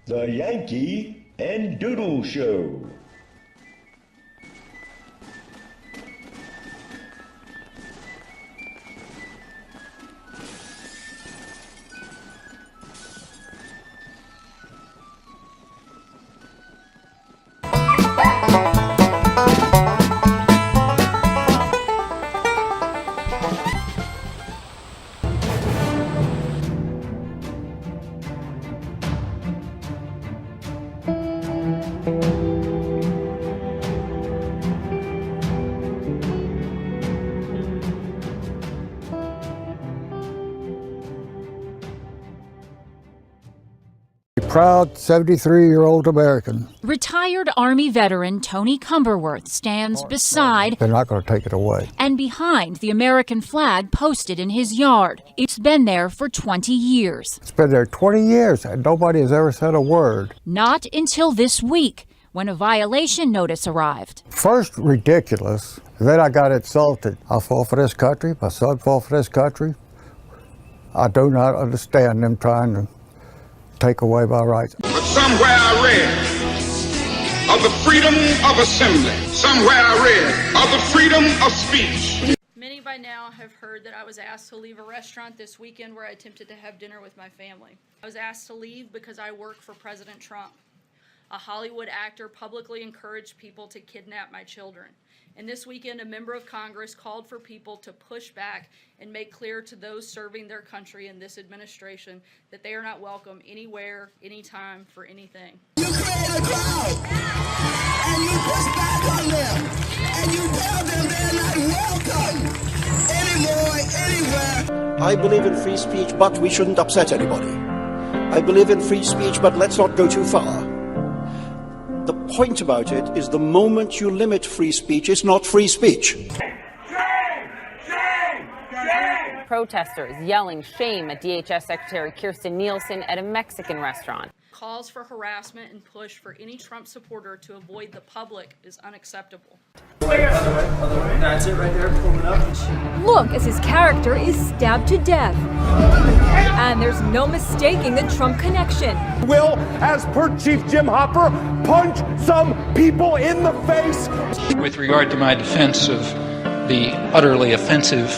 The Yankee and Doodle Show. Proud 73-year-old American. Retired Army veteran Tony Cumberworth stands beside They're not going to take it away. and behind the American flag posted in his yard. It's been there for 20 years. It's been there 20 years and nobody has ever said a word. Not until this week, when a violation notice arrived. First ridiculous, then I got insulted. I fought for this country, my son fought for this country. I do not understand them trying to take away my rights. But somewhere I read of the freedom of assembly. Somewhere I read of the freedom of speech. Many by now have heard that I was asked to leave a restaurant this weekend where I attempted to have dinner with my family. I was asked to leave because I work for President Trump. A Hollywood actor publicly encouraged people to kidnap my children. And this weekend, a member of Congress called for people to push back and make clear to those serving their country in this administration that they are not welcome anywhere, anytime, for anything. You create a crowd, and you push back on them, and you tell them they're not welcome anymore, anywhere. I believe in free speech, but we shouldn't upset anybody. I believe in free speech, but let's not go too far. The point about it is the moment you limit free speech, it's not free speech. Protesters yelling shame at DHS Secretary Kirstjen Nielsen at a Mexican restaurant. Calls for harassment and push for any Trump supporter to avoid the public is unacceptable. Other way. That's it right there, pulling up. Look as his character is stabbed to death. And there's no mistaking the Trump connection. Will, as per Chief Jim Hopper, punch some people in the face. With regard to my defense of the utterly offensive,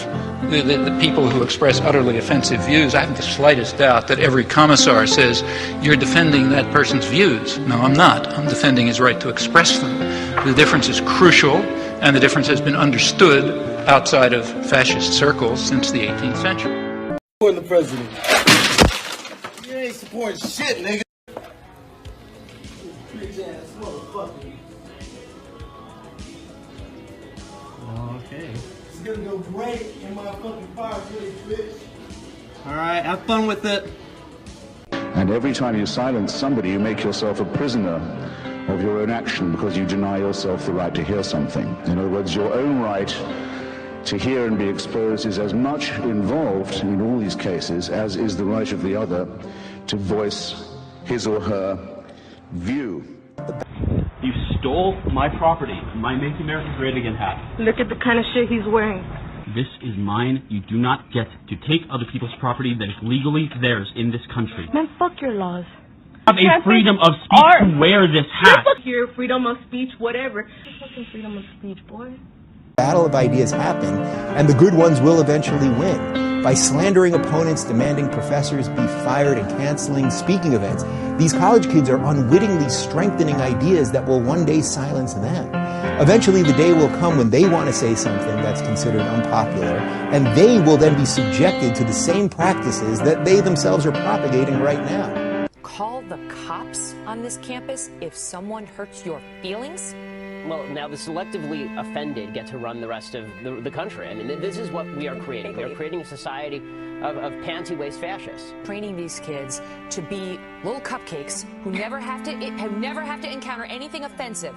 the people who express utterly offensive views, I haven't the slightest doubt that every commissar says, you're defending that person's views. No, I'm not. I'm defending his right to express them. The difference is crucial, and the difference has been understood outside of fascist circles since the 18th century. The president. You ain't supporting shit, nigga. Bitch ass motherfucker. Okay. It's gonna go great in my fucking fireplace, bitch. Alright, have fun with it. And every time you silence somebody, you make yourself a prisoner of your own action because you deny yourself the right to hear something. In other words, your own right to hear and be exposed is as much involved in all these cases as is the right of the other to voice his or her view. You stole my property, my Make America Great Again hat. Look at the kind of shit he's wearing. This is mine. You do not get to take other people's property that is legally theirs in this country. Man, fuck your laws. You have a freedom of speech to wear this hat. Fuck your freedom of speech, whatever. Fucking freedom of speech, boy. Battle of ideas happen, and the good ones will eventually win. By slandering opponents, demanding professors be fired, and canceling speaking events, these college kids are unwittingly strengthening ideas that will one day silence them. Eventually, the day will come when they want to say something that's considered unpopular, and they will then be subjected to the same practices that they themselves are propagating right now. Call the cops on this campus if someone hurts your feelings? Well, now the selectively offended get to run the rest of the country. I mean, this is what we are creating. We are creating a society of panty-waist fascists. Training these kids to be little cupcakes who never have to encounter anything offensive.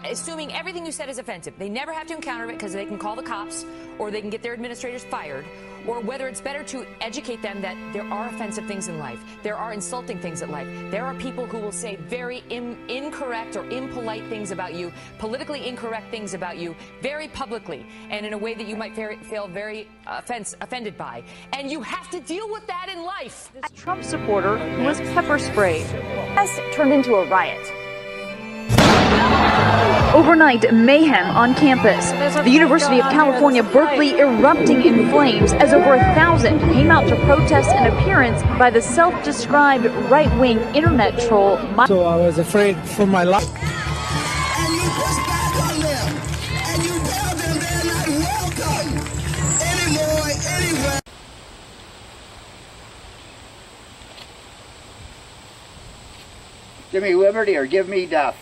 Assuming everything you said is offensive, they never have to encounter it because they can call the cops or they can get their administrators fired, or whether it's better to educate them that there are offensive things in life, there are insulting things in life, there are people who will say very incorrect or impolite things about you, politically incorrect things about you, very publicly, and in a way that you might feel very offended by. And you have to deal with that in life. This Trump supporter was pepper sprayed. Turned into a riot. Overnight mayhem on campus. The University of California, Berkeley erupting in flames as over 1,000 came out to protest an appearance by the self-described right-wing internet troll. So I was afraid for my life. And you push back on them. And you tell them they're not welcome anymore, anywhere. Give me liberty or give me death.